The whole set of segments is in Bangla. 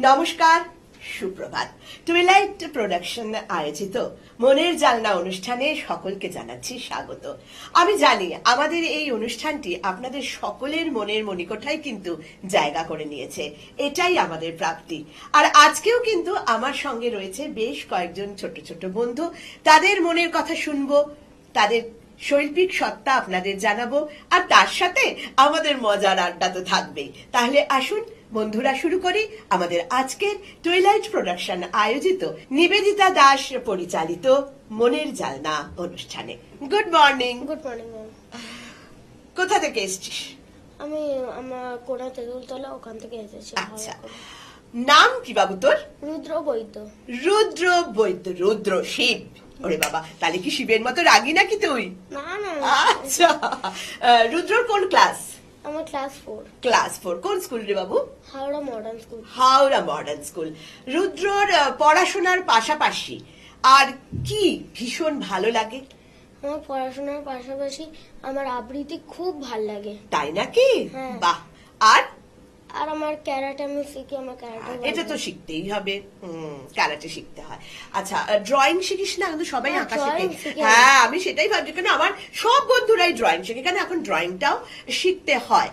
নমস্কার, সুপ্রভাত। টুইলাইট প্রোডাকশন আয়োজিত মনের জানলা অনুষ্ঠানে সকলকে জানাচ্ছি স্বাগত। আমি জানি আমাদের এই অনুষ্ঠানটি আপনাদের সকলের মনের মণিকোঠায় কিন্তু জায়গা করে নিয়েছে, এটাই আমাদের প্রাপ্তি। আর আজকেও কিন্তু আমার সঙ্গে রয়েছে বেশ কয়েকজন ছোট ছোট বন্ধু। তাদের মনের কথা শুনবো, তাদের শৈল্পিক সত্তা আপনাদের জানাবো, আর তার সাথে আমাদের মজার আড্ডা তো থাকবেই। তাহলে আসুন বন্ধুরা, শুরু করি আমাদের আজকের টুইলাইট প্রোডাকশন আয়োজিত নিবেদিতা দাস পরিচালিত মনের জানলা অনুষ্ঠানে। Good morning. Good morning ma'am. কোথা থেকে এসেছিস? আমি আমার কোড়া তেঁতুলতলা, ওখান থেকে এসেছি। আচ্ছা, নাম কি বাবু তোর? রুদ্র বৈদ্য। রুদ্র বৈদ্য। রুদ্র শিব? ওরে বাবা, তাহলে কি শিবের মতো রাগি নাকি তুই? না না। আচ্ছা, রুদ্রর কোন ক্লাস? আমার ক্লাস 4। ক্লাস 4। কোন স্কুল রে বাবু? Howrah modern school. Howrah modern school. রুদ্রর পড়াশোনার পাশাপাশি আর কি ভীষণ ভালো লাগে? আমার পড়াশোনার পাশাপাশি আমার আবৃত্তি খুব ভাল লাগে। তাই নাকি? হ্যাঁ। বাহ। আর আর আমার ক্যারাটে আমি শিখি, আমার ক্যারাটে এটা তো শিখতেই হবে, ক্যারাটে শিখতে হয়। আচ্ছা, ড্রয়িং শিখিস না? কিন্তু সবাই হ্যাঁ, আঁকা drawing শিখে। শিখি। হ্যাঁ, আমি সেটাই ভাবছি, কেন আমার সব বন্ধুরাই ড্রয়িং শেখে, কেন এখন ড্রয়িংটাও শিখতে হয়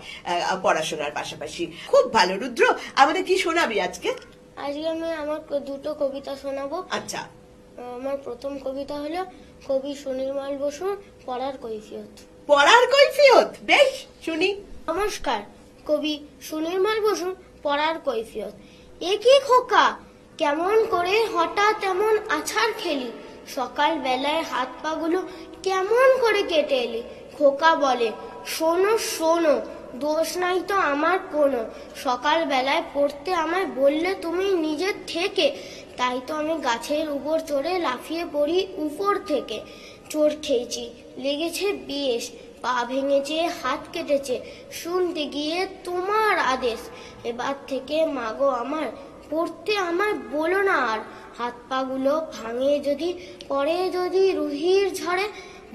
পড়াশোনার পাশাপাশি। খুব ভালো। রুদ্র, আমাদের কি শোনাবি আজকে? আজকে আমি আমার দুটো কবিতা শোনাবো। আচ্ছা, আমার প্রথম কবিতা হলো কবি সুনির্মল বসুর পড়ার কৈফিয়ত। পড়ার কৈফিয়ত? বেশ, শুনি। নমস্কার, কবি সুনির্মল বসুর পড়ার কৈফিয়ত। এ কি খোকা, কেমন করে হঠাৎ এমন আছাড় খেলি? সকাল বেলায় হাত পা গুলো কেমন করে কেটে এলি? খোকা বলে, শোনো শোনো, দোষ নাই তো আমার কোনো। সকাল বেলায় পড়তে আমায় বললে তুমি নিজের থেকে, তাই তো আমি গাছের উপর চড়ে লাফিয়ে পড়ি উপর থেকে। চোর খেয়েছি, লেগেছে বেশ, পা ভেঙেছে, হাত কেটেছে, শুনতে গিয়ে তোমার আদেশ। এবার থেকে মাগো আমার, পড়তে আমায় বলো না আর। হাত পা গুলো ভাঙে যদি, পরে যদি রুহির ঝড়ে,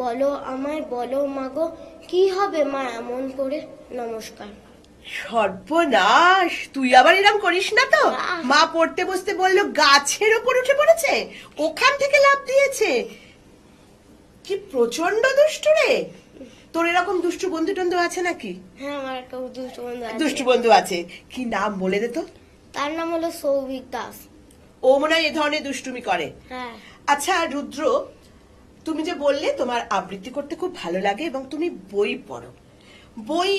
বলো আমায় বলো মাগো, কি হবে মা এমন করে? নমস্কার। সর্বনাশ, তুই আবার এরকম করিস না তো? না। মা পড়তে বসতে বললো, গাছের ওপর উঠে পড়েছে, ওখান থেকে লাফ দিয়েছে। কি প্রচন্ড দুষ্টু রে! তোর এরকম দুষ্টু বন্ধু টন্ধু আছে নাকি? হ্যাঁ, আমার একটা দুষ্টু বন্ধু আছে। দুষ্টু বন্ধু আছে, কি নাম বলে দে তো? তার নাম হলো সৌভিক দাস। ও মনে হয় এ ধরনের দুষ্টুমি করে। হ্যাঁ। আচ্ছা রুদ্র, তুমি যে বললে তোমার আবৃত্তি করতে খুব ভালো লাগে এবং তুমি বই পড়ো, বই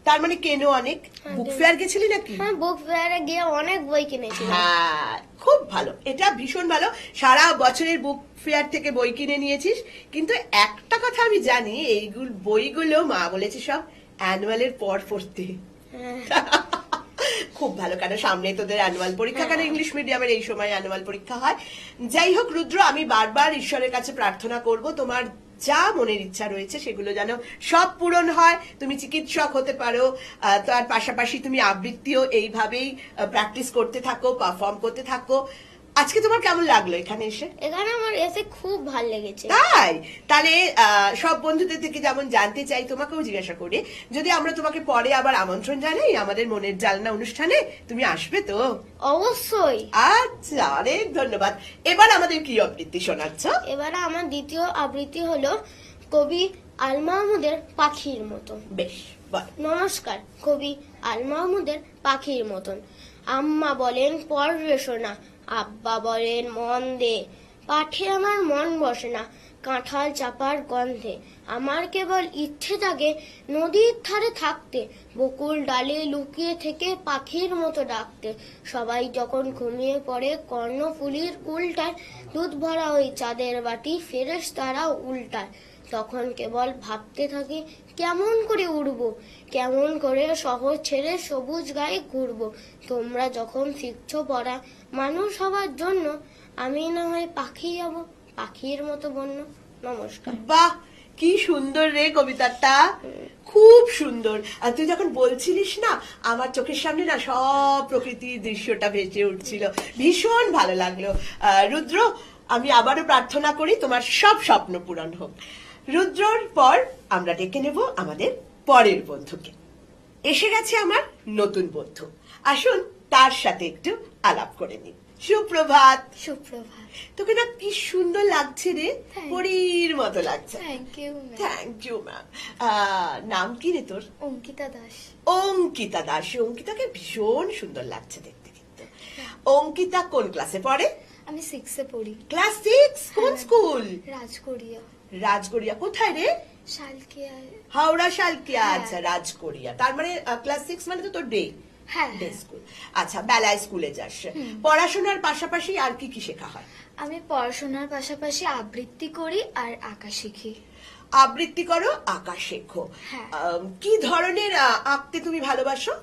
তার মানে কেনো অনেক? হ্যাঁ, বুক কেনি। ফেয়ার গেছিলি নাকি? হ্যাঁ, বুক ফেয়ারে গিয়ে অনেক বই কিনেছি। হ্যাঁ, খুব ভালো, এটা ভীষণ ভালো। সারা বছরের বুক ফেয়ার থেকে বই কিনে নিয়েছিস। কিন্তু একটা কথা আমি জানি, এইগুলো বইগুলো মা বলেছে সব অ্যানুয়ালের পর পড়তে। খুব ভালো, কেন সামনে তোদের অ্যানুয়াল পরীক্ষা, কেন ইংলিশ মিডিয়ামের এই সময় অ্যানুয়াল পরীক্ষা হয়। যাই হোক রুদ্র, আমি বারবার ঈশ্বরের কাছে প্রার্থনা করব তোমার যা মনের ইচ্ছা রয়েছে সেগুলো যেন সব পূরণ হয়। তুমি চিকিৎসক হতে পারো, তার পাশাপাশি তুমি আবৃত্তিও এইভাবেই প্র্যাকটিস করতে থাকো, পারফর্ম করতে থাকো। আজকে তোমার কেমন লাগলো এখানে এসে? এখানে আমার এসে খুব ভালো লেগেছে। তাই? তাহলে সব বন্ধুদের থেকে যেমন জানতে চাই, তোমাকেও জিজ্ঞাসা করি, যদি আমরা তোমাকে পরে আবার আমন্ত্রণ জানাই আমাদের মনের জানলা অনুষ্ঠানে, তুমি আসবে তো? অবশ্যই। আচ্ছা, অনেক ধন্যবাদ। এবার আমাদের কি আবৃত্তি শোনাচ্ছ? এবারে আমার দ্বিতীয় আবৃত্তি হলো কবি আল মাহমুদের পাখির মতো। বেশ, বল। নমস্কার, কবি আল মাহমুদের পাখির মতন। আম্মা বলেন পড়বে শোনা, আব্বা বলেন মন দে, পাঠে আমার মন বসে না, কাঁঠাল চাপার গন্ধে। আমার কেবল ইচ্ছে থাকে নদীর ধারে থাকতে, বকুল ডালে লুকিয়ে থেকে পাখির মতো ডাকতে। সবাই যখন ঘুমিয়ে পড়ে কর্ণফুলির উল্টায়, দুধ ভরা ওই চাঁদের বাটি ফেরেশতারা উল্টায়। তখন কেবল ভাবতে থাকি কেমন করে উড়বো, কেমন করে শহর ছেড়ে সবুজ গায়ে ঘুরবো। তোমরা যখন শিখছো পড়া মানুষ হবার জন্য, আমি না হয় পাখি হব, পাখির মতো বন্য। নমস্কার। বাহ, কি সুন্দর রে কবিতাটা, খুব সুন্দর। আর তুই যখন বলছিলিস না, আমার চোখের সামনে না সব প্রকৃতির দৃশ্যটা ভেসে উঠছিল, ভীষণ ভালো লাগলো। রুদ্র, আমি আবারও প্রার্থনা করি তোমার সব স্বপ্ন পূরণ হোক। রুদ্রর পর আমরা ডেকে নেব আমাদের পরের বন্ধুকে। এসে গেছে আমার নতুন বন্ধু, আসুন তার সাথে একটু আলাপ করে নি। সুপ্রভাত। সুপ্রভাত। তোকে না কি সুন্দর লাগছে রে, Thank- পরীর মতো লাগছে। Thank you ma'am. Thank you ma'am. নাম কি রে তোর? অঙ্কিতা দাস। অঙ্কিতা দাস। অঙ্কিতাকে ভীষণ সুন্দর লাগছে দেখতে কিন্তু। অঙ্কিতা কোন ক্লাসে পড়ে? আমি 6-এ পড়ি। ক্লাস 6? কোন স্কুল? রাজগড়িয়া। রাজগড়িয়া। কোথায় রে? শালকিয়ায়। হাওড়া শালকিয়া। হ্যাঁ। আচ্ছা, রাজগড়িয়া। তার মানে ক্লাস 6 মানে তো তোর ডে হ্যাঁ। Day school. আচ্ছা, বেলায় স্কুলে যাস। পড়াশোনার পাশাপাশি আর কি কি শেখা হয়? আমি পড়াশোনার পাশাপাশি আবৃত্তি করি আর আঁকা শিখি। আবৃত্তি করো, আঁকা শেখো। হ্যাঁ। কি ধরনের আঁকতে তুমি ভালোবাসো?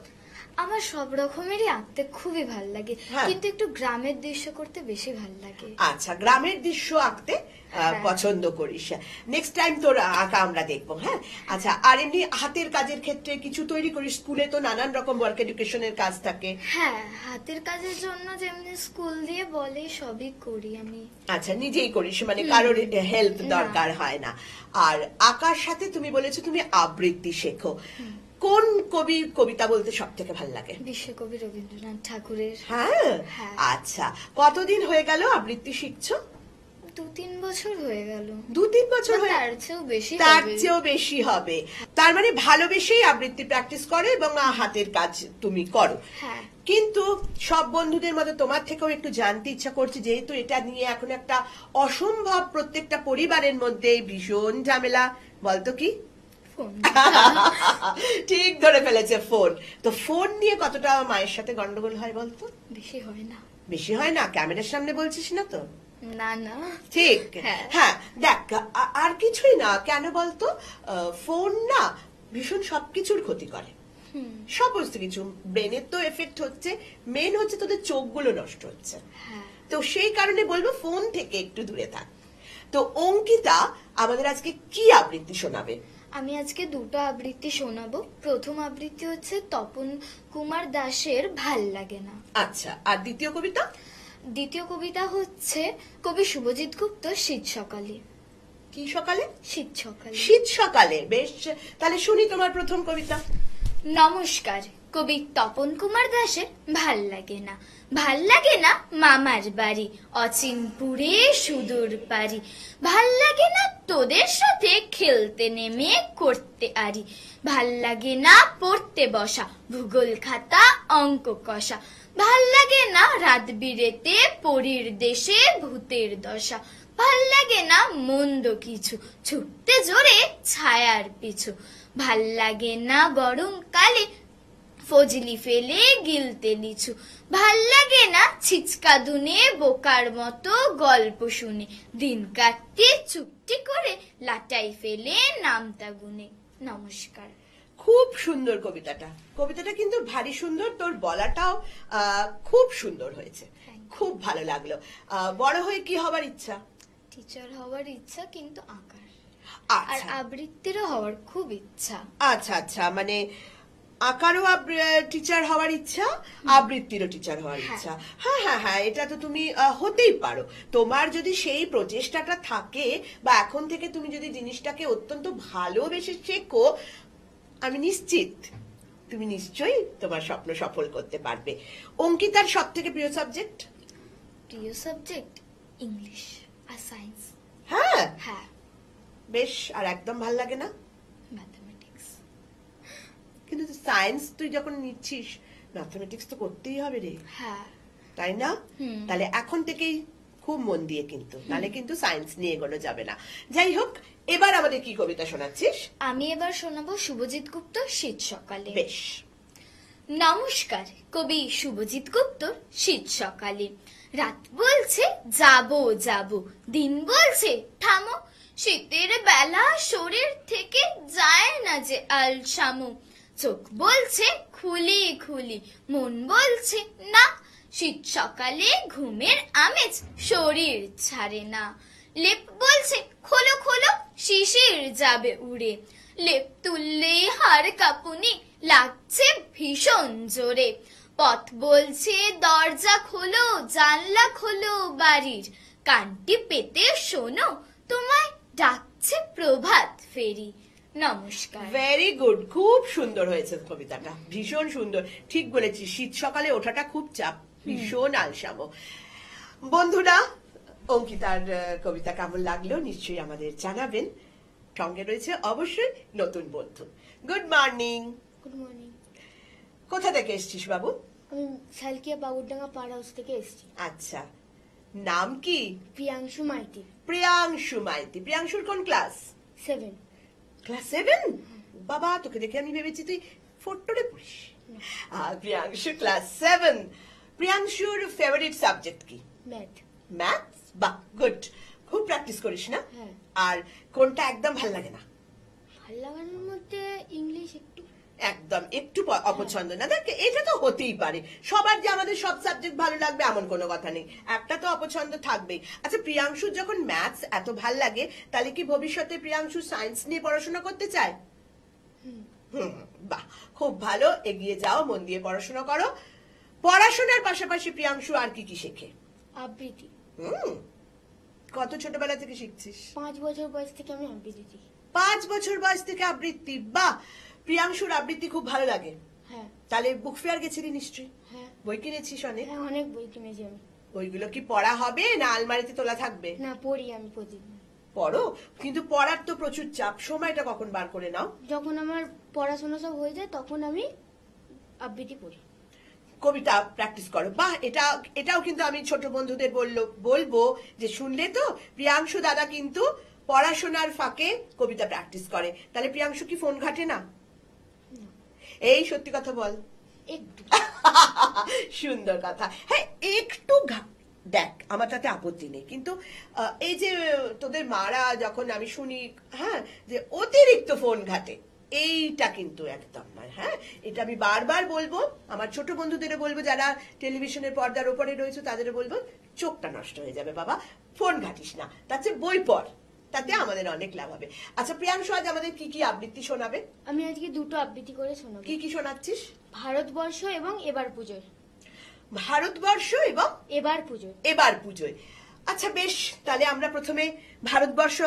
আমার সব রকমেরই আঁকতে খুবই ভাল লাগে, হ্যাঁ। কিন্তু একটু গ্রামের দৃশ্য করতে বেশি ভাল লাগে। আচ্ছা, গ্রামের দৃশ্য আঁকতে হ্যাঁ। পছন্দ করিস। নেক্সট টাইম তোর আঁকা আমরা দেখবো। হ্যাঁ, আচ্ছা, আর এমনি হাতের কাজের ক্ষেত্রে কিছু তৈরি করিস? স্কুলে তো নানান রকম ওয়ার্ক এডুকেশনের কাজ থাকে। হ্যাঁ, হাতের কাজের জন্য যেমনি স্কুল দিয়ে বলে সবই করি আমি। আচ্ছা, নিজেই করিস, মানে কারোর হেল্প না। দরকার হয় না। আর আঁকার সাথে তুমি বলেছো তুমি আবৃত্তি শেখো। কোন কবি কবিতা বলতে সব থেকে ভালো লাগে? বিশ্বকবি রবীন্দ্রনাথ ঠাকুরের। হ্যাঁ। হ্যাঁ। আচ্ছা, কতদিন হয়ে গেল আবৃত্তি শিখছো? 2-3 বছর হয়ে গেল। 2-3 বছর বা হয়ে? তার চেয়েও বেশি তার হবে। চেয়েও বেশি হবে। তার মানে ভালোবেসেই আবৃত্তি প্র্যাকটিস করো এবং হাতের কাজ তুমি করো। হ্যাঁ। কিন্তু সব বন্ধুদের মতো তোমার থেকেও একটু জানতে ইচ্ছা করছে, যেহেতু এটা নিয়ে এখন একটা অসম্ভব প্রত্যেকটা পরিবারের মধ্যে ভীষণ ঝামেলা। বলতো কি? ফোন। ঠিক ধরে ফেলেছে, ফোন। তো ফোন নিয়ে কতটা মায়ের সাথে গন্ডগোল হয় বলতো? বেশি হয় না। বেশি হয় না? ক্যামেরার সামনে বলছিস না তো? না না। ঠিক। হ্যাঁ। হ্যাঁ, দেখ, আর কিছুই না। কেন বলতো? ফোন না ভীষণ সবকিছুর ক্ষতি করে, সমস্ত কিছু। ব্রেনের তো এফেক্ট হচ্ছে, মেন হচ্ছে তোদের চোখগুলো নষ্ট হচ্ছে। হ্যাঁ। তো সেই কারণে বলবো ফোন থেকে একটু দূরে থাক। তো অঙ্কিতা আমাদের আজকে কি আবৃত্তি শোনাবে? আমি আজকে দুটো আবৃত্তি শোনাবো। প্রথম আবৃত্তি হচ্ছে তপন কুমার দাশের ভাল লাগে না। আচ্ছা, আর দ্বিতীয় কবিতা? দ্বিতীয় কবিতা হচ্ছে কবি শুভজিৎ গুপ্ত শীত সকালে। কি সকালে? শীত সকালে। শীত সকালে। বেশ, তাহলে শুনি তোমার প্রথম কবিতা। নমস্কার। কবি তপন কুমার দাশের ভাল লাগে না। ভাল লাগে না মামার বাড়ি, অচিনপুরে সুদূর পারি। ভাল লাগে না তোদের সাথে খেলতে নেমে করতে আরি। ভাল লাগে না পড়তে বসা, ভূগোল খাতা অঙ্ক কষা। ভাল লাগে না রাত বিরেতে পরীর দেশে ভূতের দশা। ভাল লাগে না মন্দ কিছু, ছুটতে জোরে ছায়ার পিছু। ভাল লাগে না গরমকালে ফজলি ফেলে গিলতে লিচু। ভাল লাগে না ছিচকা ধুনে বোকার মতো গল্প শুনে। দিন কাটতে চুপটি করে লাটাই ফেলে নামতা গুনে। নমস্কার। খুব সুন্দর কবিতাটা। কবিতাটা কিন্তু ভারী সুন্দর, তোর বলাটাও খুব সুন্দর হয়েছে। Thank you. খুব ভালো লাগলো। বড় হয়ে কি হবার ইচ্ছা? টিচার হওয়ার ইচ্ছা, কিন্তু আঁকার আর আচ্ছা আবৃত্তিরও হওয়ার খুব ইচ্ছা। আচ্ছা আচ্ছা, মানে আঁকারও টিচার হওয়ার ইচ্ছা, আবৃত্তিরও টিচার হওয়ার হ্যাঁ। ইচ্ছা। হ্যাঁ হ্যাঁ হ্যাঁ, এটা তো তুমি হতেই পারো। তোমার যদি সেই প্রচেষ্টাটা থাকে, বা এখন থেকে তুমি যদি জিনিসটাকে অত্যন্ত ভালোবেসে শেখো, আমি নিশ্চিত তুমি নিশ্চয়ই তোমার স্বপ্ন সফল করতে পারবে। অঙ্কিতার সব থেকে প্রিয় সাবজেক্ট? প্রিয় সাবজেক্ট ইংলিশ আর সায়েন্স। হ্যাঁ, হ্যাঁ। বেশ। আর একদম ভাল লাগে না? ম্যাথমেটিক্স। কিন্তু সায়েন্স তুই যখন নিচ্ছিস, ম্যাথমেটিক্স তো করতেই হবে রে, হ্যাঁ। তাই না? হুম। তাহলে এখন থেকেই খুব মন দিয়ে, কিন্তু নালে কিন্তু সায়েন্স নিয়ে এগোনো যাবে না। যাই হোক, এবার আমাদের কি কবিতা শোনাচ্ছিস? আমি এবার শোনাবো শুভজিৎ গুপ্ত শীত সকালে। বেশ। নমস্কার। কবি শুভজিৎ গুপ্ত শীত সকালে। রাত বলছে যাবো যাবো, দিন বলছে থামো। শীতের বেলা শরীর থেকে যায় না যে আলসামো। চোখ বলছে খুলি খুলি, মন বলছে না। শীত সকালে ঘুমের আমেজ শরীর ছাড়ে না। লেপ বলছে খোলো খোলো, শিশির যাবে উড়ে। লেপ তুললেই হাড় কাঁপুনি লাগছে ভীষণ জোরে। পথ বলছে দরজা খোলো, জানলা খোলো বাড়ির। কানটি পেতে শোনো, তোমায় ডাকছে প্রভাত ফেরি। নমস্কার। ভেরি গুড, খুব সুন্দর হয়েছে কবিতাটা, ভীষণ সুন্দর। ঠিক বলেছিস, শীত সকালে ওঠাটা খুব চাপ। ভীষণ আলসামো। বন্ধুরা, অঙ্কিতার কবিতা কেমন লাগলো নিশ্চয়ই আমাদের জানাবেন। সঙ্গে রয়েছে অবশ্যই নতুন বন্ধু। Good morning. Good morning. কোথা থেকে এসছিস বাবু? আমি শালকিয়া বাবুরডাঙ্গা পাড় হাউস থেকে এসেছি। আচ্ছা, নাম কি? প্রিয়াংশু মাইতি। প্রিয়াংশু মাইতি। প্রিয়াংশুর কোন ক্লাস? 7। ক্লাস 7? বাবা, তোকে দেখে আমি ভেবেছি তুই 4 পড়িস। প্রিয়াংশু ক্লাস 7। প্রিয়াংশুর ফেভারিট সাবজেক্ট কি? ম্যাথ। ম্যাথস? বাহ, গুড। খুব প্র্যাকটিস করিস না? হ্যাঁ। আর কোনটা একদম ভাল লাগে না? ভাল লাগানোর মধ্যে ইংলিশ একটু। একদম একটু অপছন্দ না? দেখ, এটা তো হতেই পারে, সবার যে আমাদের সব সাবজেক্ট ভালো লাগবে এমন কোনো কথা নেই, একটা তো অপছন্দ থাকবেই। আচ্ছা, প্রিয়াংশুর যখন ম্যাথস এত ভাল লাগে, তাহলে কি ভবিষ্যতে প্রিয়াংশু সায়েন্স নিয়ে পড়াশোনা করতে চায়? বাহ, খুব ভালো, এগিয়ে যাও, মন দিয়ে পড়াশোনা করো। পড়াশোনার পাশাপাশি প্রিয়াংশু আর কি কি শেখে? আবৃত্তি। কত ছোটবেলা থেকে শিখছিস? 5 বছর বয়স থেকে আমি আবৃত্তি শিখি। 5 বছর বয়স থেকে আবৃত্তি? বাহ, প্রিয়াংশুর আবৃত্তি খুব ভালো লাগে। হ্যাঁ। তাহলে বুক ফেয়ার গেছিলি নিশ্চয়ই? হ্যাঁ। বই কিনেছিস অনেক? হ্যাঁ, অনেক বই কিনেছি আমি। বইগুলো কি পড়া হবে না আলমারিতে তোলা থাকবে? না, পড়ি আমি প্রতিদিন। পড়ো, কিন্তু পড়ার তো প্রচুর চাপ, সময়টা কখন বার করে নাও? যখন আমার পড়াশোনা সব হয়ে যায় তখন আমি আবৃত্তি পড়ি। কবিতা প্র্যাকটিস করো। বাহ, এটাও কিন্তু আমি ছোট বন্ধুদের বলবো যে শুনলে তো, প্রিয়াংশু দাদা কিন্তু পড়াশোনার ফাঁকে কবিতা প্র্যাকটিস করে। তাহলে প্রিয়াংশু কি ফোন ঘাটে না? এই সত্যি কথা বল। একটু। সুন্দর কথা। হ্যাঁ, একটু দেখ, আমার তাতে আপত্তি নেই, কিন্তু এই যে তোদের মারা যখন আমি শুনি, হ্যাঁ, যে অতিরিক্ত ফোন ঘাটে, এইটা কিন্তু একদম নয়। হ্যাঁ, এটা আমি বারবার বলবো, আমার ছোট বন্ধুদেরও বলবো, যারা টেলিভিশনের পর্দার ওপরে রয়েছে তাদেরও বলবো, চোখটা নষ্ট হয়ে যাবে বাবা, ফোন ঘাটিস না, তার চেয়ে বই পড়, তাতে আমাদের অনেক লাভ হবে। আচ্ছা প্রিয়াংশু, আজ আমাদের কি কি আবৃত্তি শোনাবে? আমি আজকে 2টো আবৃত্তি করে শোনাবো। কি কি শোনাচ্ছিস? ভারতবর্ষ এবং এবার পুজোয়। ভারতবর্ষ এবং এবার পুজোয়। এবার পুজোয়। আচ্ছা বেশ, তাহলে আমরা প্রথমে ভারতবর্ষ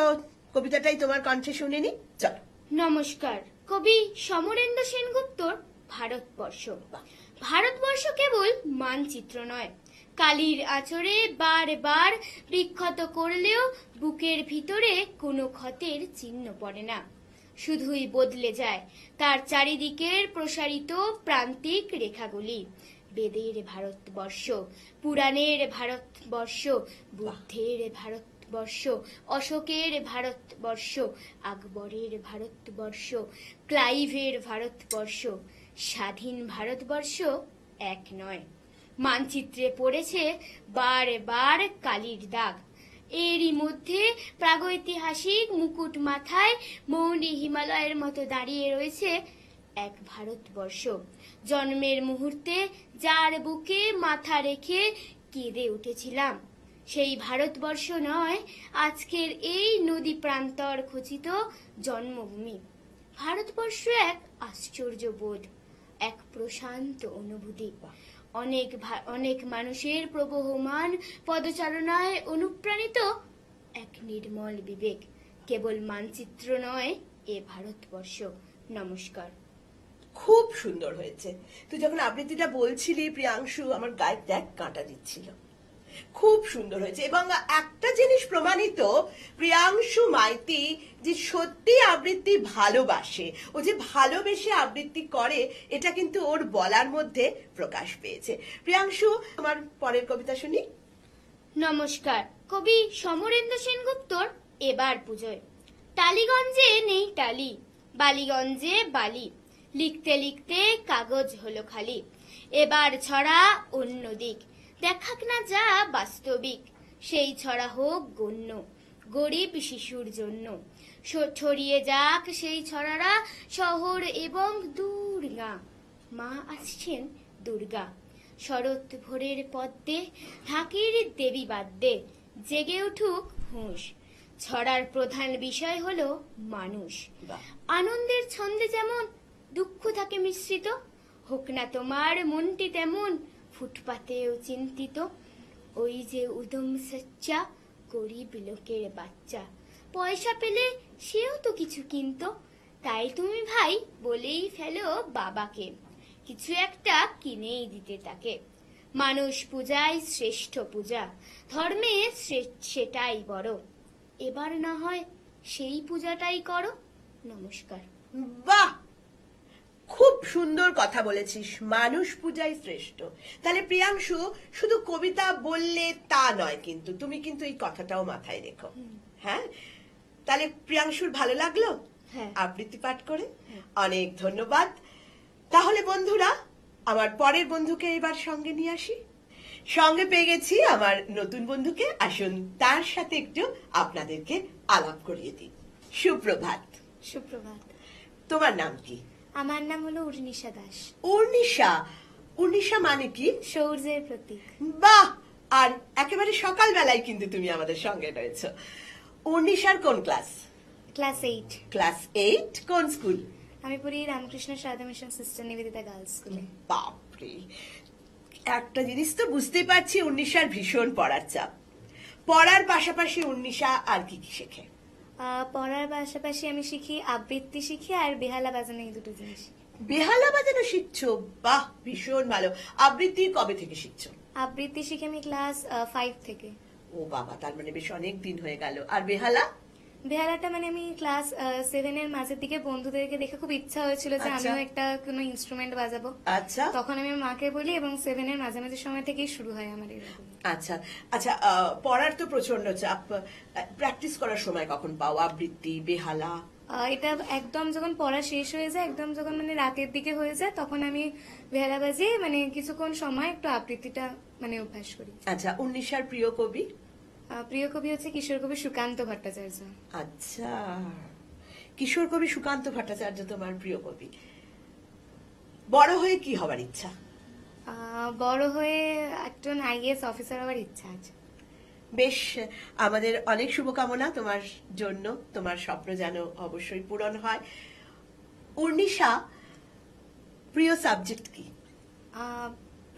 কবিতাটাই তোমার কণ্ঠে শুনে নি। চলো। নমস্কার। কবি সমরেন্দ্র সেনগুপ্তর ভারতবর্ষ। ভারতবর্ষ কেবল মানচিত্র নয়, কালির আঁচড়ে বার বিক্ষত করলেও বুকের ভিতরে কোনো ক্ষতের চিহ্ন পড়ে না, শুধুই বদলে যায় তার চারিদিকের প্রসারিত প্রান্তিক রেখাগুলি। বেদের ভারতবর্ষ, পুরাণের ভারতবর্ষ, বুদ্ধের ভারতবর্ষ, অশোকের ভারতবর্ষ, আকবরের ভারতবর্ষ, ক্লাইভের ভারতবর্ষ। স্বাধীন ভারতবর্ষ এক নয়, মানচিত্রে পড়েছে বার কালির দাগ। এরই মধ্যে প্রাগৈতিহাসিক মুকুট মাথায় মৌনী হিমালয়ের মতো দাঁড়িয়ে রয়েছে এক ভারতবর্ষ, জন্মের মুহূর্তে যার বুকে মাথা রেখে কেঁদে উঠেছিলাম। সেই ভারতবর্ষ নয় আজকের এই নদী প্রান্তর খচিত জন্মভূমি। ভারতবর্ষ এক আশ্চর্য বোধ, এক প্রশান্ত অনুভূতি, অনেক মানুষের প্রবহমান পদচারণায় অনুপ্রাণিত এক নির্মল বিবেক। কেবল মানচিত্র নয় এ ভারতবর্ষ। নমস্কার। খুব সুন্দর হয়েছে। তুই যখন আবৃত্তিটা বলছিলি প্রিয়াংশু, আমার গায়ে দেখ কাঁটা দিচ্ছিল। খুব সুন্দর হয়েছে, এবং একটা জিনিস প্রমাণিত, প্রিয়াংশু মাইতি যে সত্যি আবৃত্তি ভালোবাসে, ও যে ভালোবেসে আবৃত্তি করে, এটা কিন্তু ওর বলার মধ্যে প্রকাশ পেয়েছে। প্রিয়াংশু, আমার পরের কবিতা শুনি। নমস্কার। কবি সমরেন্দ্র সেনগুপ্তর এবার পুজোয়। টালিগঞ্জে নেই টালি, বালিগঞ্জে বালি, লিখতে লিখতে কাগজ হলো খালি। এবার ছড়া অন্য দিক, দেখাক না যা বাস্তবিক, সেই ছড়া হোক গণ্য গরিব শিশুর জন্য। ছড়িয়ে যাক সেই ছড়ারা শহর এবং দূর গা। মা আসছেন দুর্গা, শরৎ ভোরের পদ্মে ঢাকির দেবী বাদ্যে, জেগে উঠুক হুঁশ। ছড়ার প্রধান বিষয় হলো মানুষ। আনন্দের ছন্দে যেমন দুঃখ থাকে মিশ্রিত, হোক না তোমার মনটি তেমন ফুটপাতেও চিন্তিত। ওই যে উদম সচ্চা গরিব লোকের বাচ্চা, পয়সা পেলে সেও তো কিছু কিনত, তাই তুমি ভাই বলেই ফেলো বাবাকে কিছু একটা কিনেই দিতে তাকে। মানুষ পূজাই শ্রেষ্ঠ পূজা, ধর্মে সেটাই বড়। এবার না হয় সেই পূজাটাই করো। নমস্কার। বাহ, খুব সুন্দর কথা বলেছিস, মানুষ পূজাই শ্রেষ্ঠ। তাহলে প্রিয়াংশু, শুধু কবিতা বললে তা নয়, কিন্তু তুমি কিন্তু এই কথাটাও মাথায় রেখো। হ্যাঁ, তাহলে প্রিয়াংশুর ভালো লাগলো হ্যাঁ। আবৃত্তি পাঠ করে? অনেক ধন্যবাদ। তাহলে বন্ধুরা, আমার পরের বন্ধুকে এবার সঙ্গে নিয়ে আসি। সঙ্গে পেয়ে গেছি আমার নতুন বন্ধুকে। আসুন তার সাথে একটু আপনাদেরকে আলাপ করিয়ে দিই। সুপ্রভাত। সুপ্রভাত। তোমার নাম কি? আমার নাম হলো উর্নিশা দাস। উর্নিশা। উর্নিশা মানে কি? সৌর্যের প্রতীক। বাহ, আর একেবারে সকালবেলায় কিন্তু তুমি আমাদের সঙ্গে রয়েছো। উর্নিশার কোন ক্লাস? ক্লাস 8। ক্লাস 8। কোন স্কুল? আমি পড়ি Ramakrishna Sarada mission sister Nivedita girls স্কুলে। বাপরে, একটা জিনিস তো বুঝতেই পারছি, উর্নিশার ভীষণ পড়ার চাপ। পড়ার পাশাপাশি উর্নিশা আর কি কি শেখে? পড়ার পাশাপাশি আমি শিখি, আবৃত্তি শিখি আর বেহালা বাজানো, এই দুটো জিনিস শিখি। বেহালা বাজানো শিখছো? বাহ, ভীষণ ভালো। আবৃত্তি কবে থেকে শিখছো? আবৃত্তি শিখি আমি ক্লাস 5 থেকে। ও বাবা, তার মানে বেশ অনেক দিন হয়ে গেল। আর বেহালা? বেহালাটা মানে আমি ক্লাস 7 এর মাঝের দিকে বন্ধুদেরকে দেখে খুব ইচ্ছা হয়েছিল যে আচ্ছা। আমিও একটা কোনো ইনস্ট্রুমেন্ট বাজাবো। আচ্ছা তখন আমি আমার মাকে বলি এবং 7 এর মাঝামাঝি সময় থেকেই শুরু হয় আমার এরকম। আচ্ছা আচ্ছা। পড়ার তো প্রচন্ড চাপ, প্র্যাকটিস করার সময় কখন পাও আবৃত্তি, বেহালা? এটা একদম যখন পড়া শেষ হয়ে যায়, একদম যখন মানে রাতের দিকে হয়ে যায়, তখন আমি বেহালা বাজিয়ে মানে কিছুক্ষণ সময় একটু আবৃত্তিটা মানে অভ্যাস করি। আচ্ছা, উর্নিশার প্রিয় কবি? প্রিয় কবি হচ্ছে কিশোর কবি সুকান্ত ভট্টাচার্য। আচ্ছা, কিশোর কবি সুকান্ত ভট্টাচার্য তোমার প্রিয় কবি। বড় হয়ে কি হবার ইচ্ছা? বড় হয়ে একজন আইএএস অফিসার হওয়ার ইচ্ছা আছে। বেশ, আমাদের অনেক শুভকামনা তোমার জন্য। তোমার স্বপ্ন যেন অবশ্যই পূরণ হয়। উর্নিশা, প্রিয় সাবজেক্ট কি?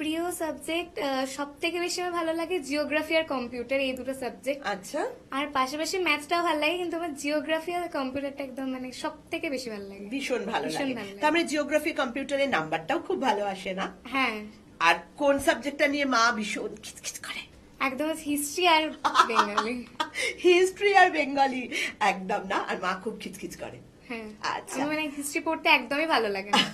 প্রিয় সাবজেক্ট সব থেকে বেশি আমার ভালো লাগে জিওগ্রাফি আর কম্পিউটার, এই দুটো সাবজেক্ট। আচ্ছা, আর পাশাপাশি ম্যাথটাও ভালো লাগে, কিন্তু আমার জিওগ্রাফি আর কম্পিউটারটা একদম মানে সব থেকে বেশি ভালো লাগে। ভীষণ ভালো ভীষণ লাগে। ভালো লাগে। তার মানে জিওগ্রাফি, কম্পিউটারের নাম্বারটাও খুব ভালো আসে না? হ্যাঁ, আর কোন সাবজেক্টটা নিয়ে মা ভীষণ খিচখিচ করে? একদম হিস্ট্রি আর বেঙ্গলি। হিস্ট্রি আর বেঙ্গলি একদম না, আর মা খুব খিচখিচ করে। হ্যাঁ, আচ্ছা। আমার মানে হিস্ট্রি পড়তে একদমই ভালো লাগে না।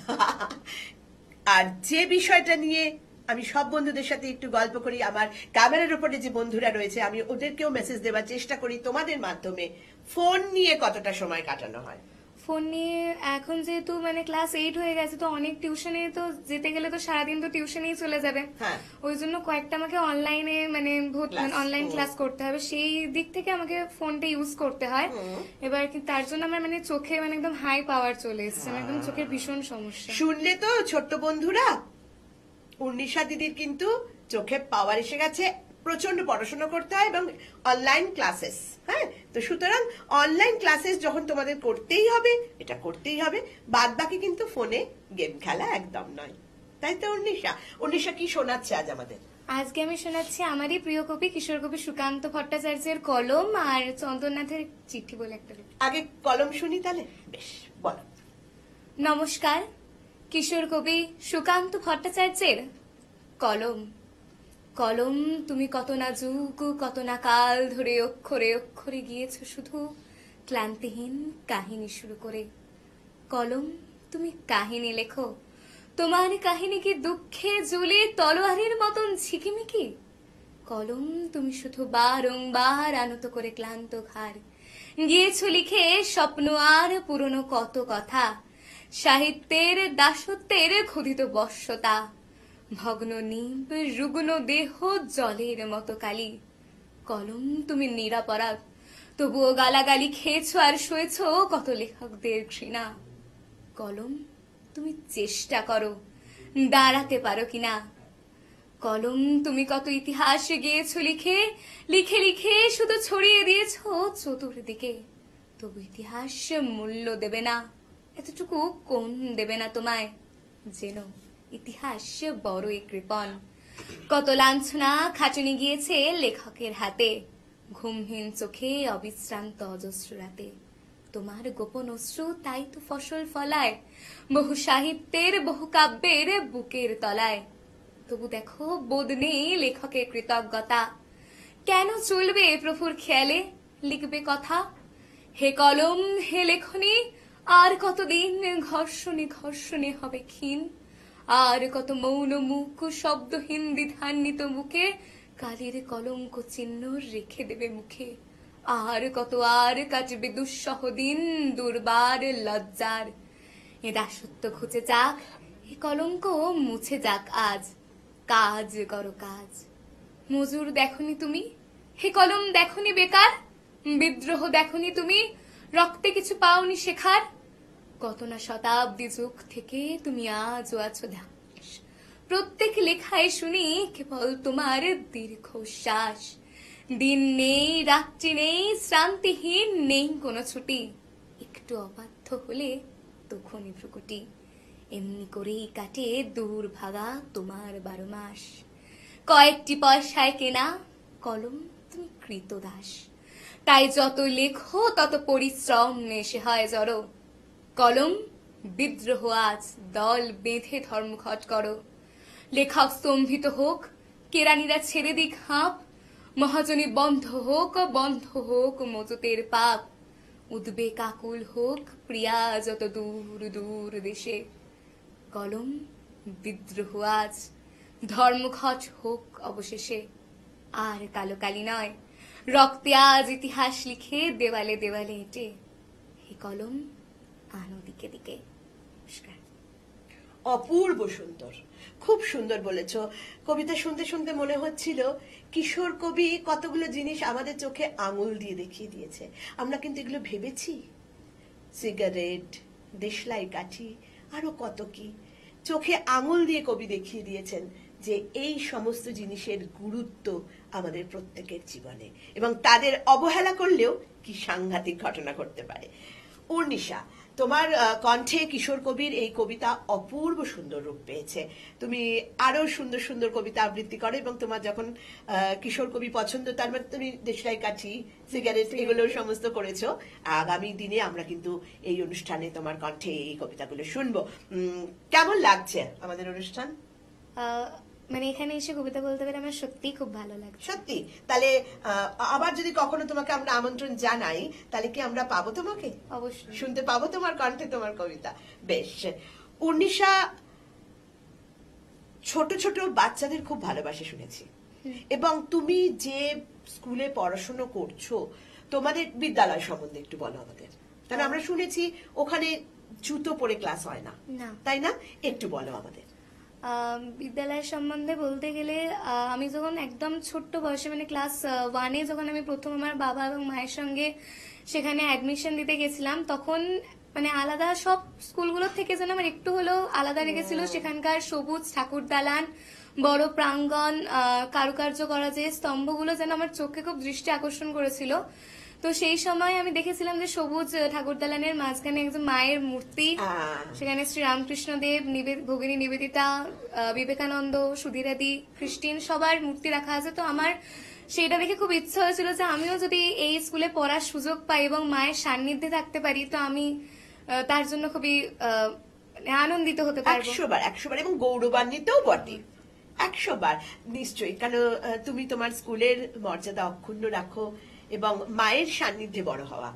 আর যে বিষয়টা নিয়ে আমি সব বন্ধুদের সাথে একটু গল্প করি, আমার ক্যামেরার উপরে যে বন্ধুরা রয়েছে, আমি ওদেরকেও মেসেজ দেওয়ার চেষ্টা করি তোমাদের মাধ্যমে, ফোন নিয়ে কতটা সময় কাটানো হয়? ফোন নিয়ে এখন যেহেতু মানে ক্লাস 8 হয়ে গেছে, তো অনেক টিউশনে তো যেতে গেলে তো সারাদিন তো টিউশনেই চলে যাবে। হ্যাঁ। ওই জন্য কয়েকটা আমাকে অনলাইনে মানে Class, অনলাইন ক্লাস করতে হবে, সেই দিক থেকে আমাকে ফোনটা ইউজ করতে হয়। এবার কি তার জন্য আমার মানে চোখে মানে একদম হাই পাওয়ার চলে এসেছে, আমার একদম চোখের ভীষণ সমস্যা। শুনলে তো ছোট্ট বন্ধুরা, উর্নিশা দিদির কিন্তু চোখে পাওয়ার এসে গেছে। প্রচন্ড পড়াশোনা করতে হয় এবং অনলাইন ক্লাসেস। হ্যাঁ, তো সুতরাং অনলাইন ক্লাসেস যখন তোমাদের করতেই হবে, এটা করতেই হবে। বাদ বাকি কিন্তু ফোনে গেম খেলা একদম নয়, তাই তো উর্নিশা? উর্নিশা কি শোনাচ্ছে আজ আমাদের? আজকে আমি শোনাচ্ছি আমারই প্রিয় কবি কিশোর কবি সুকান্ত ভট্টাচার্যের কলম আর চন্দ্রনাথের চিঠি বলে একটা কবিতা। আগে কলম শুনি তাহলে। বেশ, বলো। নমস্কার। কিশোর কবি সুকান্ত ভট্টাচার্যের কলম। কলম, তুমি কত না যুগ কত না কাল ধরে অক্ষরে অক্ষরে গিয়েছো শুধু ক্লান্তিহীন কাহিনী শুরু করে। কলম, তুমি কাহিনী লেখো, তোমার কাহিনী কি দুঃখে জ্বলে তলোয়ারের মতন ঝিকিমিকি? কলম, তুমি শুধু বারংবার আনত করে ক্লান্ত ঘাড় গিয়েছো লিখে স্বপ্ন আর পুরনো কত কথা, সাহিত্যের দাসত্বের ক্ষুধিত বশ্যতা, ভগ্ন নিব রুগ্ন দেহ জলের মতো কালি। কলম, তুমি নিরাপরাধ, তবুও গালাগালি খেয়েছো আর শুয়েছো কত লেখকদের ঘৃণা। কলম, তুমি চেষ্টা করো, দাঁড়াতে পারো কিনা। কলম, তুমি কত ইতিহাস গিয়েছো লিখে লিখে লিখে শুধু ছড়িয়ে দিয়েছো চতুর্দিকে, তবু ইতিহাস মূল্য দেবে না, এতটুকু কোন দেবে না তোমায়। যেন ইতিহাস বড়ই কৃপণ, কত লাঞ্ছনা খাটুনি গিয়েছে লেখকের হাতে, ঘুমহীন চোখে অবিশ্রান্ত অজস্র রাতে। তোমার গোপন অশ্রু তাই তো ফসল ফলায় বহু সাহিত্যের বহু কাব্যের বুকের তলায়। তবু দেখো বোধ নেই লেখকের কৃতজ্ঞতা। কেন চলবে প্রভুর খেয়ালে লিখবে কথা? হে কলম হে লেখনী, আর কতদিন ঘর্ষণে ঘর্ষণে হবে ক্ষীণ? আর কত মৌন মুখ শব্দহীন বিধান্বিত মুখে কালের কলঙ্ক চিহ্ন রেখে দেবে মুখে? আর কত আর কাটবে দুঃসহ দিন দুর্বার লজ্জার? এ দাসত্ব ঘুচে যাক, এ কলঙ্ক মুছে যাক আজ। কাজ করো কাজ। মজুর দেখনি তুমি? হে কলম দেখনি বেকার? বিদ্রোহ দেখনি তুমি? রক্তে কিছু পাওনি শেখার? কত না শতাব্দী যুগ থেকে তুমি আজও আছো দাস। প্রত্যেক লেখায় শুনি কেবল তোমার দীর্ঘশ্বাস। দিন নেই রাত্রি নেই শ্রান্তিহীন নেই কোনো ছুটি। একটু অবাধ্য হলে তখনই ভ্রুকুটি। এমনি করেই কাটে দূর ভাগা তোমার 12 মাস। কয়েকটি পয়সায় কেনা কলম তুমি কৃতদাস। তাই যত লেখো তত পরিশ্রম এসে হয় জড়ো। কলম বিদ্রোহ আজ, দল বেঁধে ধর্মঘট করো। লেখক স্তম্ভিত হোক, কেরানিরা ছেড়ে দিক হাঁপ। মহাজনী বন্ধ হোক মজুতের পাপ। উদ্বেগ আকুল হোক প্রিয়া যত দূর দূর দেশে। কলম বিদ্রোহ আজ, ধর্মঘট হোক অবশেষে। আর কালো কালি নয়, রক্তে আজ ইতিহাস লিখে দেওয়ালে দেওয়ালে এঁটে। হে কলম আনো দিকে দিকে। নমস্কার। অপূর্ব সুন্দর, খুব সুন্দর বলেছ। কবিতা শুনতে শুনতে মনে হচ্ছিল কিশোর কবি কতগুলো জিনিস আমাদের চোখে আঙুল দিয়ে দেখিয়ে দিয়েছে। আমরা কিন্তু এগুলো ভেবেছি? সিগারেট, দেশলাই কাঠি, আরো কত কি চোখে আঙুল দিয়ে কবি দেখিয়ে দিয়েছেন যে এই সমস্ত জিনিসের গুরুত্ব আমাদের প্রত্যেকের জীবনে, এবং তাদের অবহেলা করলেও কি সাংঘাতিক ঘটনা ঘটতে পারে। উর্নিশা, তোমার কণ্ঠে কিশোর কবির এই কবিতা অপূর্ব সুন্দর রূপ পেয়েছে। তুমি আরো সুন্দর সুন্দর কবিতা আবৃত্তি করো, এবং তোমার যখন কিশোর কবি পছন্দ, তার মানে তুমি দেশলাই কাঠি, সিগারেট এগুলো সমস্ত করেছো। আগামী দিনে আমরা কিন্তু এই অনুষ্ঠানে তোমার কণ্ঠে এই কবিতাগুলো শুনবো। কেমন লাগছে আমাদের অনুষ্ঠান? মানে এখানে এসে কবিতা বলতে পেরে আমার সত্যিই খুব ভালো লাগছে। সত্যি? তাহলে আবার যদি কখনো তোমাকে আমরা আমন্ত্রণ জানাই, তাহলে কি আমরা পাবো তোমাকে? অবশ্যই শুনতে পাবো তোমার কণ্ঠে তোমার কবিতা। বেশ। উর্নিশা ছোট ছোট বাচ্চাদের খুব ভালোবাসে শুনেছি, এবং তুমি যে স্কুলে পড়াশোনা করছো, তোমাদের বিদ্যালয় সম্বন্ধে একটু বলো আমাদের। কারণ আমরা শুনেছি ওখানে জুতো পরে ক্লাস হয় না, তাই না? একটু বলো আমাদের। বিদ্যালয় সম্বন্ধে বলতে গেলে আমি যখন একদম ছোট্ট বয়সে মানে ক্লাস 1-এ যখন আমি প্রথম আমার বাবা এবং মায়ের সঙ্গে সেখানে অ্যাডমিশন দিতে গেছিলাম, তখন মানে আলাদা সব স্কুলগুলোর থেকে যেন আমার একটু হলেও আলাদা লেগেছিল। সেখানকার সবুজ ঠাকুর দালান, বড় প্রাঙ্গণ, কারুকার্য করা যে স্তম্ভগুলো যেন আমার চোখে খুব দৃষ্টি আকর্ষণ করেছিল। তো সেই সময় আমি দেখেছিলাম যে সবুজ ঠাকুর দালানের মাঝখানে একজন মায়ের মূর্তি, সেখানে শ্রী রামকৃষ্ণ দেব, ভগিনী নিবেদিতা, বিবেকানন্দ, সুধীরাদি, খ্রিস্টিন সবার মূর্তি রাখা আছে। তো আমার সেটা দেখে খুব ইচ্ছা হয়েছিল যে আমিও যদি এই স্কুলে পড়ার সুযোগ পাই এবং মায়ের সান্নিধ্যে থাকতে পারি, তো আমি তার জন্য খুবই আনন্দিত হতে পারবো। 100 বার এবং গৌরবান্বিতও বটে। 100 বার নিশ্চয়ই, কারণ তুমি তোমার স্কুলের মর্যাদা অক্ষুণ্ণ রাখো, এবং মায়ের সান্নিধ্যে বড় হওয়া,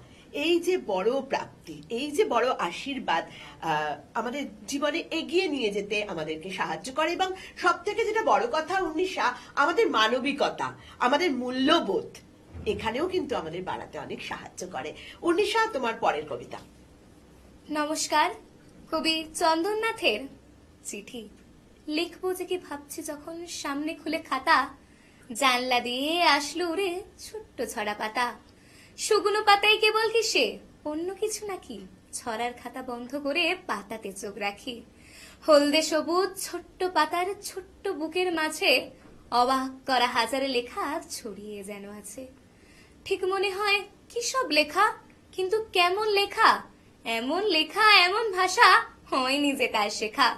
এই যে বড় প্রাপ্তি, এই যে বড় আশীর্বাদ আমাদের জীবনে এগিয়ে নিয়ে যেতে আমাদেরকে সাহায্য করে। এবং সব থেকে যেটা বড় কথা উর্নিশা, আমাদের মানবিকতা, আমাদের মূল্যবোধ এখানেও কিন্তু আমাদের বাড়াতে অনেক সাহায্য করে। উর্নিশা, তোমার পরের কবিতা। নমস্কার। কবি চন্দননাথের চিঠি। লিখবো যে কি ভাবছি যখন সামনে খুলে খাতা, জানলা দিয়ে আসলো রে ছোট্ট ছড়া পাতা। শুকনো পাতায় কেবল কি সে অন্য কিছু নাকি? ছড়ার খাতা বন্ধ করে পাতাতে চোখ রাখি। হলদে সবুজ ছোট্ট পাতার ছোট্ট বুকের মাঝে অবাক করা হাজারে লেখা ছড়িয়ে যেন আছে। ঠিক মনে হয় কি সব লেখা, কিন্তু কেমন লেখা, এমন লেখা এমন ভাষা হয়নি যে কার শেখা।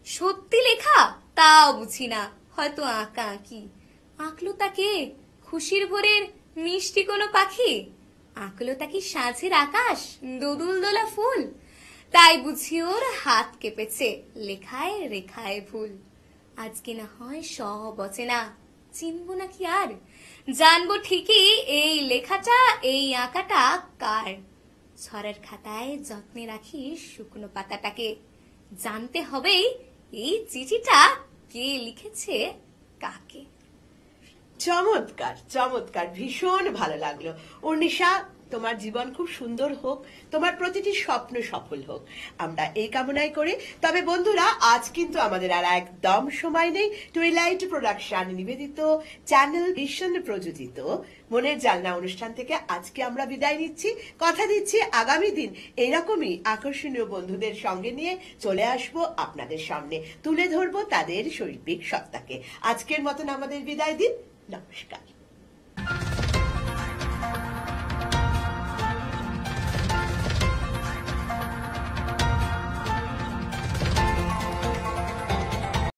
সত্যি লেখা তাও বুঝি না, হয়তো আঁকা আঁকি। আঁকলো তাকে খুশির ভোরের মিষ্টি কোনো পাখি? আঁকলো তাকে সাঁঝের আকাশ দোদুল দোলা ফুল? তাই বুঝি ওর হাত কেঁপেছে লেখায় রেখায় ভুল। আজকে না হয় সব অচেনা, চিনব না কি আর, জানবো ঠিকই এই লেখাটা এই আঁকাটা কার। ছড়ার খাতায় যত্নে রাখি শুকনো পাতাটাকে, জানতে হবেই এই চিঠিটা কে লিখেছে কাকে। চমৎকার চমৎকার, ভীষণ ভালো লাগলো। উর্নিশা, তোমার জীবন খুব সুন্দর হোক, তোমার প্রতিটি স্বপ্ন সফল হোক, আমরা এই কামনাই করি। তবে বন্ধুরা, আজ কিন্তু আমাদের আর একদম সময় নেই। টুইলাইট প্রোডাকশন নিবেদিত, চ্যানেল ভিশন প্রযোজিত মনের জানলা অনুষ্ঠান থেকে আজকে আমরা বিদায় নিচ্ছি। কথা দিচ্ছি আগামী দিন এইরকমই আকর্ষণীয় বন্ধুদের সঙ্গে নিয়ে চলে আসব আপনাদের সামনে, তুলে ধরবো তাদের শৈল্পিক সত্তাকে। আজকের মতন আমাদের বিদায় দিন, নমস্কার।